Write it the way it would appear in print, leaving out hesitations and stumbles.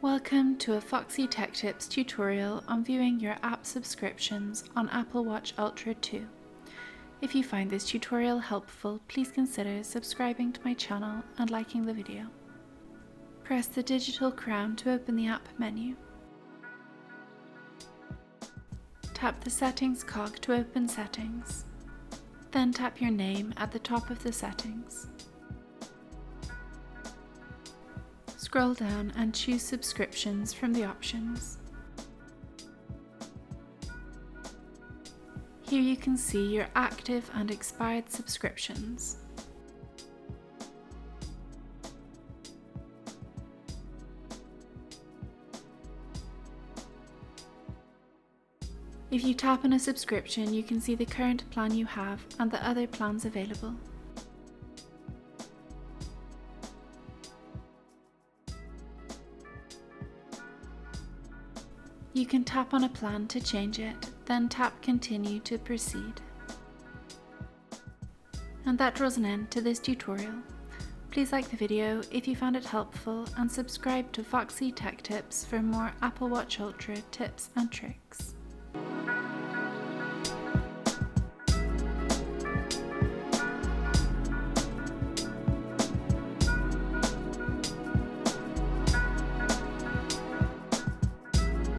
Welcome to a Foxy Tech Tips tutorial on viewing your app subscriptions on Apple Watch Ultra 2. If you find this tutorial helpful, please consider subscribing to my channel and liking the video. Press the digital crown to open the app menu. Tap the Settings cog to open Settings. Then tap your name at the top of the settings. Scroll down and choose Subscriptions from the options. Here you can see your active and expired subscriptions. If you tap on a subscription, you can see the current plan you have and the other plans available. You can tap on a plan to change it, then tap Continue to proceed. And that draws an end to this tutorial. Please like the video if you found it helpful and subscribe to Foxy Tech Tips for more Apple Watch Ultra tips and tricks.